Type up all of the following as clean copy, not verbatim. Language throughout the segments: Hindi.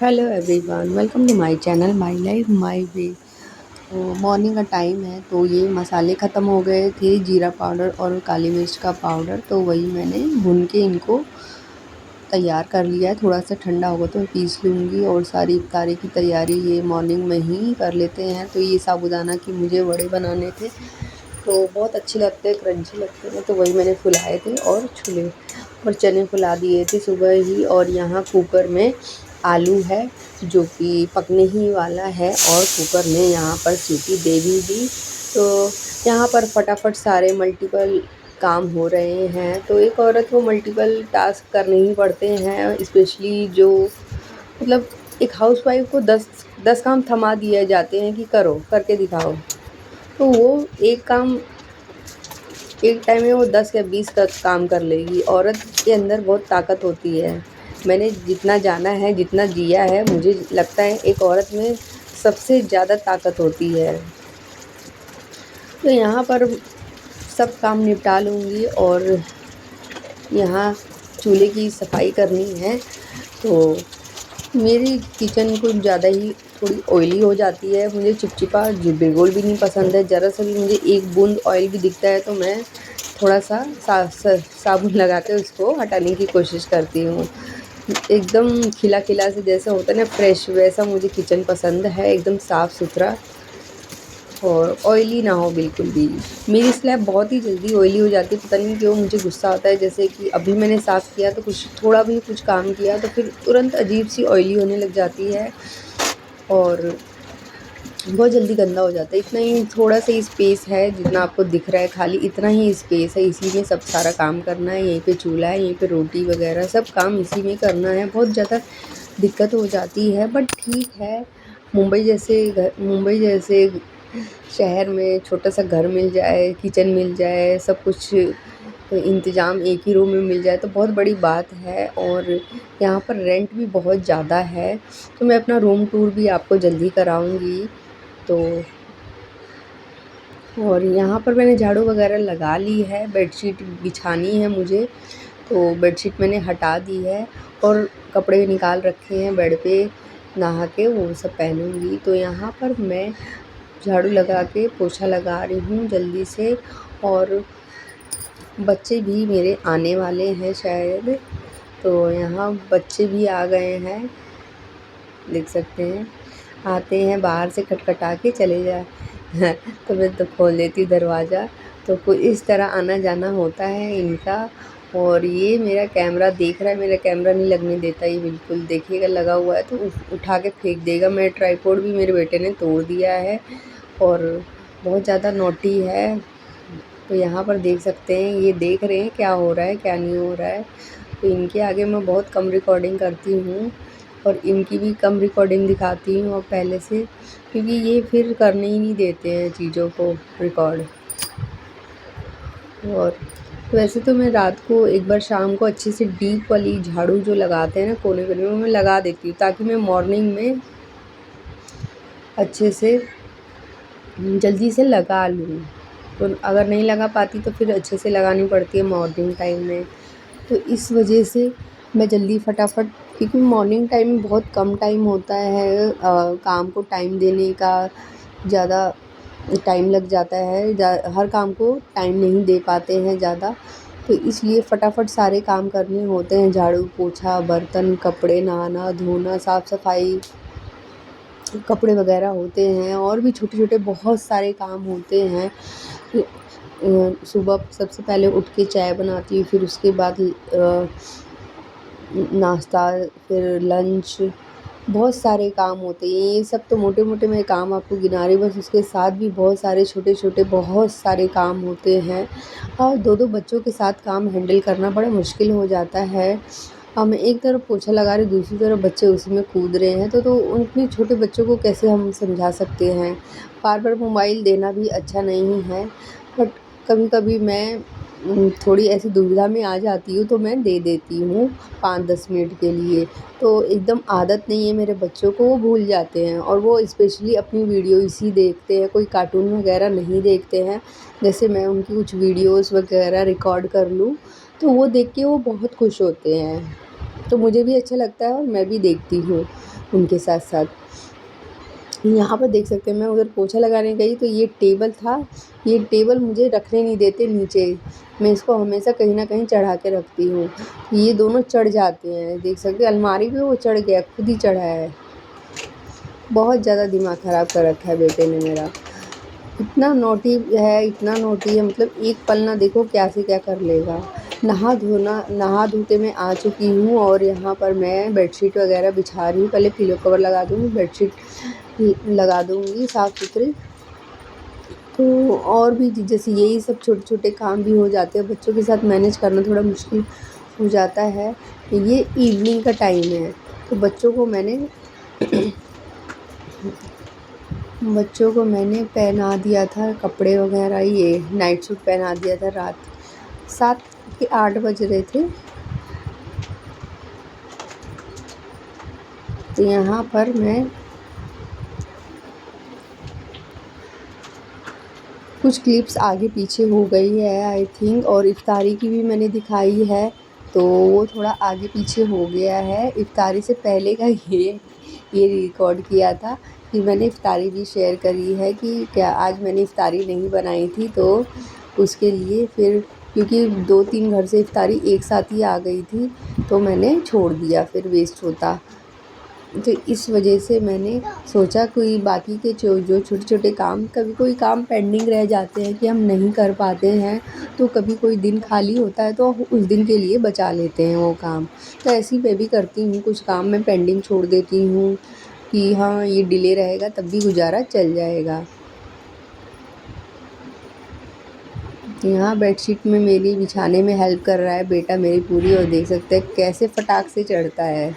Hello everyone, welcome to my channel my life my way. तो मॉर्निंग का टाइम है, तो ये मसाले ख़त्म हो गए थे, जीरा पाउडर और काली मिर्च का पाउडर, तो वही मैंने भून के इनको तैयार कर लिया है। थोड़ा सा ठंडा होगा तो मैं पीस लूँगी और सारी इफ्तारी की तैयारी ये मॉर्निंग में ही कर लेते हैं। तो ये साबूदाना की मुझे वड़े बनाने थे, तो बहुत अच्छे लगते हैं, क्रंची लगते हैं, तो वही मैंने फुलाए थे और छोले और चने फुला दिए थे सुबह ही। और यहाँ कुकर में आलू है जो कि पकने ही वाला है और कुकर ने यहाँ पर सीटी दे भी दी। तो यहाँ पर फटाफट सारे मल्टीपल काम हो रहे हैं। तो एक औरत को मल्टीपल टास्क करने ही पड़ते हैं, स्पेशली जो मतलब एक हाउसवाइफ को 10 काम थमा दिए जाते हैं कि करो, करके दिखाओ। तो वो एक काम एक टाइम में वो 10 या 20 का काम कर लेगी। औरत के अंदर बहुत ताकत होती है। मैंने जितना जाना है, जितना जिया है, मुझे लगता है एक औरत में सबसे ज़्यादा ताकत होती है। तो यहाँ पर सब काम निपटा लूँगी और यहाँ चूल्हे की सफाई करनी है। तो मेरी किचन कुछ ज़्यादा ही थोड़ी ऑयली हो जाती है। मुझे चिपचिपा जो बिल्कुल भी नहीं पसंद है। ज़रा सा भी मुझे एक बूंद ऑयल भी दिखता है तो मैं थोड़ा सा साबुन लगा के उसको हटाने की कोशिश करती हूँ। एकदम खिला खिला से जैसा होता है ना, फ्रेश, वैसा मुझे किचन पसंद है, एकदम साफ़ सुथरा और ऑयली ना हो बिल्कुल भी। मेरी स्लैब बहुत ही जल्दी ऑयली हो जाती है, पता नहीं क्यों। मुझे गुस्सा आता है, जैसे कि अभी मैंने साफ़ किया तो कुछ थोड़ा भी कुछ काम किया तो फिर तुरंत अजीब सी ऑयली होने लग जाती है और बहुत जल्दी गंदा हो जाता है। इतना ही थोड़ा सा ही स्पेस है, जितना आपको दिख रहा है खाली इतना ही स्पेस है, इसी में सब सारा काम करना है। यहीं पे चूल्हा है, यहीं पे रोटी वगैरह सब काम इसी में करना है। बहुत ज़्यादा दिक्कत हो जाती है, बट ठीक है। मुंबई जैसे शहर में छोटा सा घर मिल जाए, किचन मिल जाए, सब कुछ इंतज़ाम एक ही रूम में मिल जाए तो बहुत बड़ी बात है। और यहाँ पर रेंट भी बहुत ज़्यादा है। तो मैं अपना रूम टूर भी आपको जल्दी कराऊंगी। तो और यहाँ पर मैंने झाड़ू वगैरह लगा ली है, बेडशीट बिछानी है मुझे, तो बेडशीट मैंने हटा दी है और कपड़े निकाल रखे हैं बेड पे, नहा के वो सब पहनूंगी। तो यहाँ पर मैं झाड़ू लगा के पोछा लगा रही हूँ जल्दी से। और बच्चे भी मेरे आने वाले हैं शायद, तो यहाँ बच्चे भी आ गए हैं, देख सकते हैं। आते हैं बाहर से खटखटा के चले जाए तो मैं तो खोल देती हूँ दरवाज़ा। तो कुछ इस तरह आना जाना होता है इनका। और ये मेरा कैमरा देख रहा है, मेरा कैमरा नहीं लगने देता ये बिल्कुल। देखिएगा लगा हुआ है तो उठा के फेंक देगा। मेरा ट्राइपॉड भी मेरे बेटे ने तोड़ दिया है और बहुत ज़्यादा नॉटी है। तो यहाँ पर देख सकते हैं, ये देख रहे हैं क्या हो रहा है क्या नहीं हो रहा है। तो इनके आगे मैं बहुत कम रिकॉर्डिंग करती हूँ और इनकी भी कम रिकॉर्डिंग दिखाती हूँ अब पहले से, क्योंकि ये फिर करने ही नहीं देते हैं चीज़ों को रिकॉर्ड। और वैसे तो मैं रात को एक बार शाम को अच्छे से डीप वाली झाड़ू जो लगाते हैं ना कोने कोने में, वो मैं लगा देती हूँ ताकि मैं मॉर्निंग में अच्छे से जल्दी से लगा लूँ। तो अगर नहीं लगा पाती तो फिर अच्छे से लगानी पड़ती है मॉर्निंग टाइम में। तो इस वजह से मैं जल्दी फटाफट, क्योंकि मॉर्निंग टाइम में बहुत कम टाइम होता है, काम को टाइम देने का ज़्यादा टाइम लग जाता है, हर काम को टाइम नहीं दे पाते हैं ज़्यादा। तो इसलिए फटाफट सारे काम करने होते हैं, झाड़ू पोछा, बर्तन, कपड़े, नहाना धोना, साफ़ सफाई, कपड़े वगैरह होते हैं और भी छोटे छोटे बहुत सारे काम होते हैं। सुबह सबसे पहले उठ के चाय बनाती हूँ, फिर उसके बाद नाश्ता, फिर लंच, बहुत सारे काम होते हैं। ये सब तो मोटे मोटे मैं काम आपको गिना रही हूँ, बस उसके साथ भी बहुत सारे छोटे छोटे बहुत सारे काम होते हैं। और दो दो बच्चों के साथ काम हैंडल करना बड़ा मुश्किल हो जाता है। मैं एक तरफ पोछा लगा रही, दूसरी तरफ बच्चे उसी में कूद रहे हैं, तो उतने छोटे बच्चों को कैसे हम समझा सकते हैं। बार बार मोबाइल देना भी अच्छा नहीं है, बट कभी कभी मैं थोड़ी ऐसी दुविधा में आ जाती हूँ तो मैं दे देती हूँ 5-10 मिनट के लिए। तो एकदम आदत नहीं है मेरे बच्चों को, वो भूल जाते हैं और वो स्पेशली अपनी वीडियो इसी देखते हैं, कोई कार्टून वगैरह नहीं देखते हैं। जैसे मैं उनकी कुछ वीडियोस वगैरह रिकॉर्ड कर लूँ तो वो देख के वो बहुत खुश होते हैं, तो मुझे भी अच्छा लगता है और मैं भी देखती हूँ। उनके साथ साथ। यहाँ पर देख सकते हैं, मैं उधर पोछा लगाने गई तो ये टेबल था, ये टेबल मुझे रखने नहीं देते नीचे, मैं इसको हमेशा कहीं ना कहीं चढ़ा के रखती हूँ। ये दोनों चढ़ जाते हैं, देख सकते हैं अलमारी पे वो चढ़ गया, खुद ही चढ़ा है। बहुत ज़्यादा दिमाग ख़राब कर रखा है बेटे ने मेरा, इतना नोटी है, इतना नोटी है, मतलब एक पल ना देखो क्या से क्या कर लेगा। नहा धो के मैं आ चुकी हूँ और यहाँ पर मैं बेडशीट वगैरह बिछा रही हूँ। पहले पिलो कवर लगा दूँगी, बेडशीट लगा दूँगी साफ़ सुथरी। तो और भी जैसे यही सब छोटे छोटे काम भी हो जाते हैं, बच्चों के साथ मैनेज करना थोड़ा मुश्किल हो जाता है। ये इवनिंग का टाइम है, तो बच्चों को मैंने पहना दिया था कपड़े वगैरह, ये नाइट सूट पहना दिया था। रात 7 के 8 बज रहे थे। तो यहाँ पर मैं कुछ क्लिप्स आगे पीछे हो गई है आई थिंक, और इफ्तारी की भी मैंने दिखाई है, तो वो थोड़ा आगे पीछे हो गया है। इफ्तारी से पहले का ये रिकॉर्ड किया था कि मैंने इफ्तारी भी शेयर करी है कि क्या आज मैंने इफ्तारी नहीं बनाई थी, तो उसके लिए फिर क्योंकि 2-3 घर से इफ्तारी एक साथ ही आ गई थी, तो मैंने छोड़ दिया, फिर वेस्ट होता। तो इस वजह से मैंने सोचा कोई बाकी के जो छोटे छोटे काम, कभी कोई काम पेंडिंग रह जाते हैं कि हम नहीं कर पाते हैं, तो कभी कोई दिन खाली होता है तो उस दिन के लिए बचा लेते हैं वो काम। तो ऐसे ही मैं भी करती हूँ, कुछ काम मैं पेंडिंग छोड़ देती हूँ कि हाँ ये डिले रहेगा तब भी गुजारा चल जाएगा। यहाँ बेडशीट में मेरी बिछाने में हेल्प कर रहा है बेटा मेरी पूरी, और देख सकते हैं कैसे फटाक से चढ़ता है।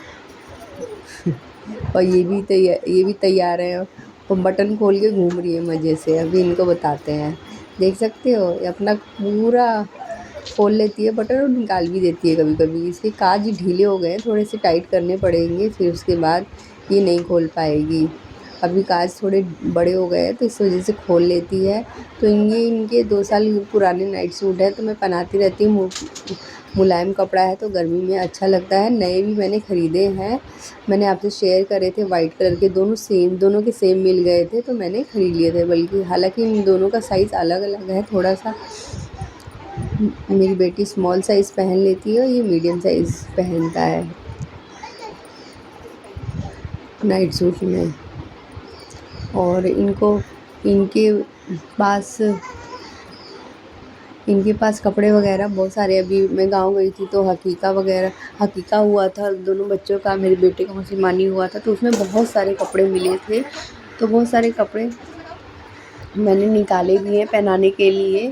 और ये भी तैयार है, और बटन खोल के घूम रही है मज़े से। अभी इनको बताते हैं, देख सकते हो ये अपना पूरा खोल लेती है बटन और निकाल भी देती है कभी कभी। इसके काज ढीले हो गए हैं, थोड़े से टाइट करने पड़ेंगे, फिर उसके बाद ये नहीं खोल पाएगी। अभी काज थोड़े बड़े हो गए हैं तो इस वजह से खोल लेती है। तो ये इनके 2 साल पुराने नाइट सूट है, तो मैं पहनाती रहती हूँ। मुलायम कपड़ा है तो गर्मी में अच्छा लगता है। नए भी मैंने ख़रीदे हैं, मैंने आपसे शेयर करे थे वाइट कलर के, दोनों के सेम मिल गए थे तो मैंने ख़रीद लिए थे। बल्कि हालांकि इन दोनों का साइज़ अलग अलग है थोड़ा सा, मेरी बेटी स्मॉल साइज़ पहन लेती है और ये मीडियम साइज़ पहनता है नाइट सूट में। और इनके पास कपड़े वगैरह बहुत सारे। अभी मैं गांव गई थी तो हकीका हुआ था दोनों बच्चों का, मेरे बेटे का मुसलमानी हुआ था, तो उसमें बहुत सारे कपड़े मिले थे। तो बहुत सारे कपड़े मैंने निकाले भी हैं पहनाने के लिए।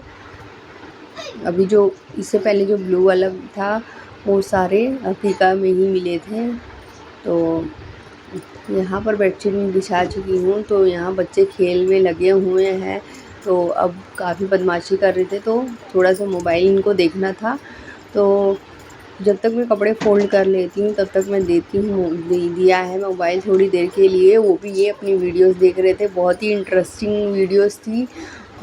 अभी जो इससे पहले जो ब्लू वाला था वो सारे हकीका में ही मिले थे। तो यहाँ पर बेडशीट में बिछा चुकी हूँ, तो यहाँ बच्चे खेल में लगे हुए हैं। तो अब काफ़ी बदमाशी कर रहे थे, तो थोड़ा सा मोबाइल इनको देखना था। तो जब तक मैं कपड़े फ़ोल्ड कर लेती हूँ तब तक मैं दिया है मोबाइल थोड़ी देर के लिए। वो भी ये अपनी वीडियोस देख रहे थे, बहुत ही इंटरेस्टिंग वीडियोस थी,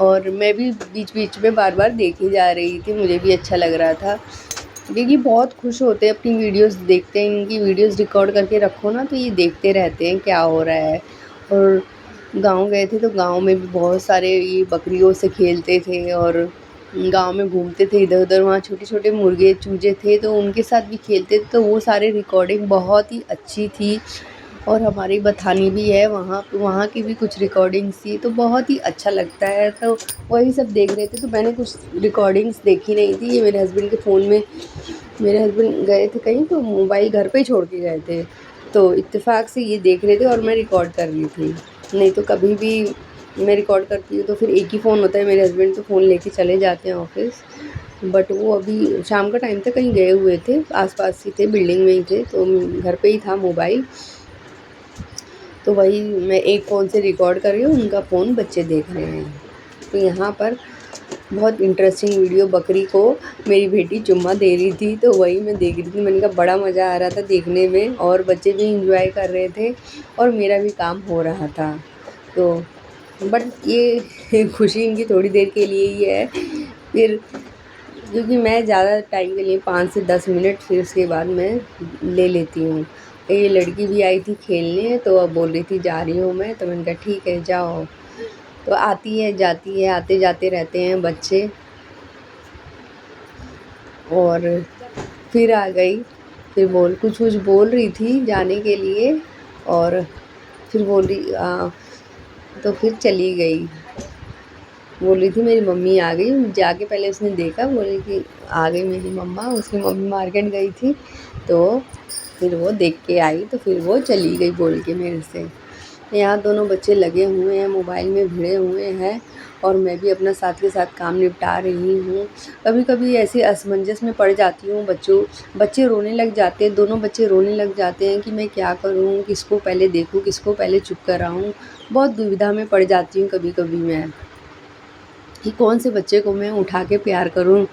और मैं भी बीच बीच में बार बार देखी जा रही थी, मुझे भी अच्छा लग रहा था। क्योंकि बहुत खुश होते हैं अपनी वीडियोस देखते हैं, इनकी वीडियोस रिकॉर्ड करके रखो ना तो ये देखते रहते हैं क्या हो रहा है। और गांव गए थे तो गांव में भी बहुत सारे ये बकरियों से खेलते थे, और गांव में घूमते थे इधर उधर, वहाँ छोटे छोटे मुर्गे चूजे थे तो उनके साथ भी खेलते थे। तो वो सारे रिकॉर्डिंग बहुत ही अच्छी थी। और हमारी बथानी भी है, वहाँ की भी कुछ रिकॉर्डिंग्स थी, तो बहुत ही अच्छा लगता है। तो वही सब देख रहे थे, तो मैंने कुछ रिकॉर्डिंग्स देखी नहीं थी, ये मेरे हस्बैंड के फ़ोन में, मेरे हस्बैंड गए थे कहीं तो मोबाइल घर पे ही छोड़ के गए थे, तो इत्तेफाक से ये देख रहे थे और मैं रिकॉर्ड कर रही थी। नहीं तो कभी भी मैं रिकॉर्ड करती हूँ तो फिर एक ही फ़ोन होता है, मेरे हस्बैंड तो फ़ोन लेके चले जाते हैं ऑफिस, बट वो अभी शाम का टाइम था, कहीं गए हुए थे, आसपास ही थे, बिल्डिंग में ही थे, तो घर पे ही था मोबाइल। तो वही मैं एक फ़ोन से रिकॉर्ड कर रही हूँ, उनका फ़ोन बच्चे देख रहे हैं। तो यहाँ पर बहुत इंटरेस्टिंग वीडियो, बकरी को मेरी बेटी चुम्मा दे रही थी तो वही मैं देख रही थी। मैंने कहा बड़ा मज़ा आ रहा था देखने में, और बच्चे भी इंजॉय कर रहे थे और मेरा भी काम हो रहा था। तो बट ये खुशी इनकी थोड़ी देर के लिए ही है, फिर क्योंकि मैं ज़्यादा टाइम के लिए 5 से 10 मिनट, फिर उसके बाद मैं ले लेती हूँ। ये लड़की भी आई थी खेलने, तो अब बोल रही थी जा रही हूँ मैं, तो मैंने कहा ठीक है जाओ। तो आती है जाती है, आते जाते रहते हैं बच्चे। और फिर आ गई, फिर कुछ कुछ बोल रही थी जाने के लिए, और फिर बोल रही तो फिर चली गई। बोल रही थी मेरी मम्मी आ गई, जाके पहले उसने देखा, बोली कि आ गई मेरी मम्मा। उसकी मम्मी मार्केट गई थी, तो फिर वो देख के आई, तो फिर वो चली गई बोल के मेरे से। यहाँ दोनों बच्चे लगे हुए हैं, मोबाइल में भिड़े हुए हैं, और मैं भी अपना साथ के साथ काम निपटा रही हूँ। कभी कभी ऐसे असमंजस में पड़ जाती हूँ, बच्चे रोने लग जाते हैं, दोनों बच्चे रोने लग जाते हैं कि मैं क्या करूँ, किसको पहले देखूँ, किसको पहले चुप कराऊँ। बहुत दुविधा में पड़ जाती हूँ कभी कभी मैं, कि कौन से बच्चे को मैं उठा के प्यार करूँ,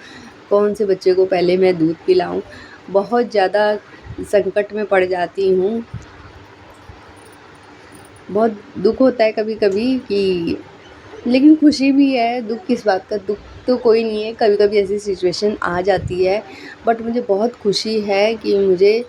कौन से बच्चे को पहले मैं दूध पिलाऊँ। बहुत ज़्यादा संकट में पड़ जाती हूँ। बहुत दुःख होता है कभी कभी कि, लेकिन खुशी भी है। दुःख किस बात का, दुःख तो कोई नहीं है, कभी कभी ऐसी सिचुएशन आ जाती है। बट मुझे बहुत खुशी है कि मुझे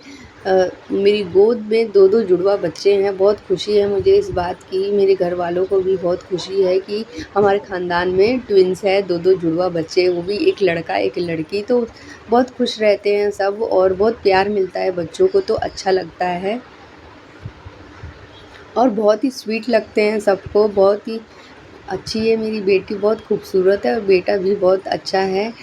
मेरी गोद में दो दो जुड़वा बच्चे हैं। बहुत खुशी है मुझे इस बात की। मेरे घर वालों को भी बहुत खुशी है कि हमारे ख़ानदान में ट्विंस है, दो दो जुड़वा बच्चे, वो भी एक लड़का एक लड़की। तो बहुत खुश रहते हैं सब, और बहुत प्यार मिलता है बच्चों को, तो अच्छा लगता है और बहुत ही स्वीट लगते हैं सबको। बहुत ही अच्छी है मेरी बेटी, बहुत खूबसूरत है, और बेटा भी बहुत अच्छा है।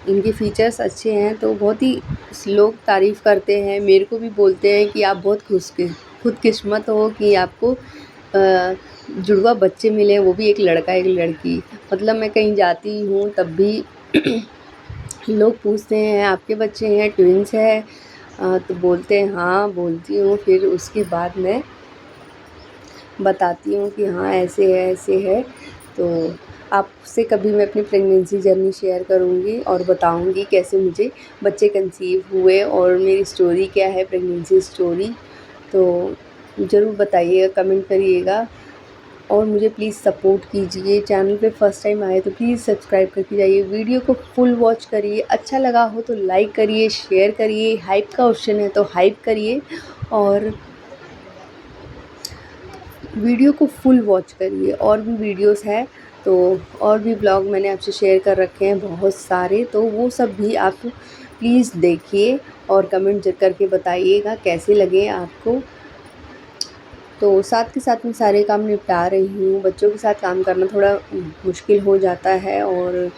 इनके फीचर्स अच्छे हैं, तो बहुत ही लोग तारीफ़ करते हैं। मेरे को भी बोलते हैं कि आप बहुत खुशकिस्मत हो कि आपको जुड़वा बच्चे मिले, वो भी एक लड़का एक लड़की। मतलब मैं कहीं जाती हूँ तब भी लोग पूछते हैं आपके बच्चे हैं, ट्विंस है? तो बोलते हैं हाँ, बोलती हूँ। फिर उसके बाद मैं बताती हूँ कि हाँ ऐसे है। तो आपसे कभी मैं अपनी प्रेगनेंसी जर्नी शेयर करूँगी और बताऊँगी कैसे मुझे बच्चे कंसीव हुए, और मेरी स्टोरी क्या है, प्रेगनेंसी स्टोरी। तो ज़रूर बताइएगा, कमेंट करिएगा, और मुझे प्लीज़ सपोर्ट कीजिए। चैनल पे फर्स्ट टाइम आए तो प्लीज़ सब्सक्राइब करके जाइए, वीडियो को फुल वॉच करिए। अच्छा लगा हो तो लाइक करिए, शेयर करिए, हाइप का ऑप्शन है तो हाइप करिए, और वीडियो को फुल वॉच करिए। और भी वीडियोस है, तो और भी ब्लॉग मैंने आपसे शेयर कर रखे हैं बहुत सारे, तो वो सब भी आप प्लीज़ देखिए, और कमेंट करके बताइएगा कैसे लगे आपको। तो साथ के साथ मैं सारे काम निपटा रही हूँ। बच्चों के साथ काम करना थोड़ा मुश्किल हो जाता है, और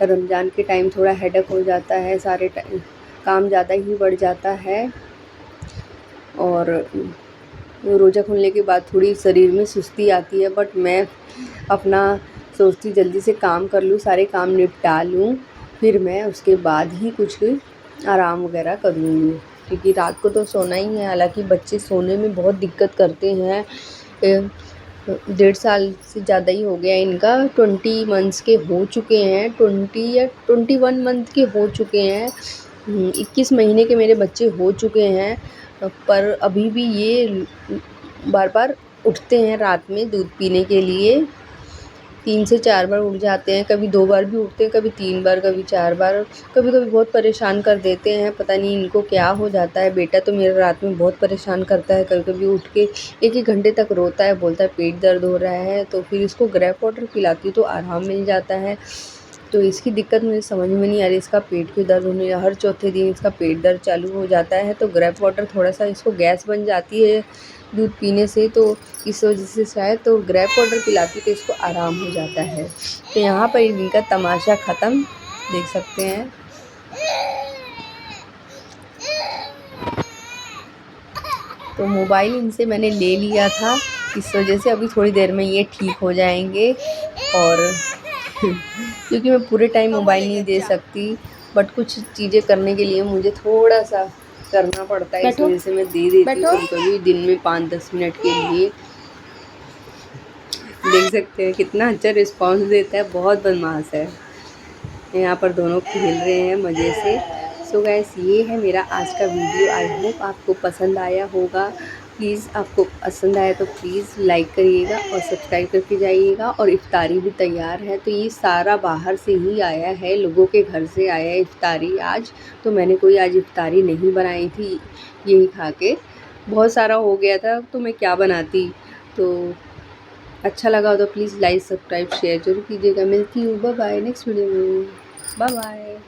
रमज़ान के टाइम थोड़ा हेडेक हो जाता है, सारे काम ज़्यादा ही बढ़ जाता है, और रोज़ा खुलने के बाद थोड़ी शरीर में सुस्ती आती है। बट मैं अपना सोचती जल्दी से काम कर लूँ, सारे काम निपटा लूँ, फिर मैं उसके बाद ही कुछ आराम वगैरह करूँगी, क्योंकि रात को तो सोना ही है। हालांकि बच्चे सोने में बहुत दिक्कत करते हैं। 1.5 साल से ज़्यादा ही हो गया इनका, 20 मंथ्स के हो चुके हैं, 20 या 21 मंथ के हो चुके हैं। 21 महीने के मेरे बच्चे हो चुके हैं, पर अभी भी ये बार बार उठते हैं रात में दूध पीने के लिए। 3 से 4 बार उठ जाते हैं, कभी 2 बार भी उठते हैं, कभी 3 बार, कभी 4 बार। कभी कभी बहुत परेशान कर देते हैं, पता नहीं इनको क्या हो जाता है। बेटा तो मेरा रात में बहुत परेशान करता है, कभी कभी उठ के 1-1 घंटे तक रोता है, बोलता है पेट दर्द हो रहा है। तो फिर इसको ग्रेप वाटर पिलाती हूँ तो आराम मिल जाता है। तो इसकी दिक्कत मुझे समझ में नहीं आ रही, इसका पेट क्यों दर्द होने, हर चौथे दिन इसका पेट दर्द चालू हो जाता है। तो ग्रेप वाटर थोड़ा सा इसको गैस बन जाती है दूध पीने से, तो इस वजह से शायद तो ग्रेप वाटर पिलाती तो इसको आराम हो जाता है। तो यहाँ पर इनका तमाशा ख़त्म, देख सकते हैं। तो मोबाइल इनसे मैंने ले लिया था, इस वजह से अभी थोड़ी देर में ये ठीक हो जाएंगे। और क्योंकि मैं पूरे टाइम मोबाइल नहीं दे सकती, बट कुछ चीज़ें करने के लिए मुझे थोड़ा सा करना पड़ता है, इस वजह से मैं दे देती हूँ कभी दिन में 5-10 मिनट के लिए। देख सकते हैं कितना अच्छा रिस्पांस देता है, बहुत बदमाश है। यहाँ पर दोनों खेल रहे हैं मज़े से। सो गाइस, ये है मेरा आज का वीडियो। आई होप आपको पसंद आया होगा। प्लीज़ आपको पसंद आया तो प्लीज़ लाइक करिएगा और सब्सक्राइब करके जाइएगा। और इफ्तारी भी तैयार है, तो ये सारा बाहर से ही आया है, लोगों के घर से आया है इफ्तारी आज। तो मैंने कोई आज इफ्तारी नहीं बनाई थी यही खा के। बहुत सारा हो गया था तो मैं क्या बनाती। तो अच्छा लगा हो तो प्लीज़ लाइक सब्सक्राइब शेयर ज़रूर कीजिएगा। मिलती हूँ, बाय बाय नेक्स्ट वीडियो में। Bye bye.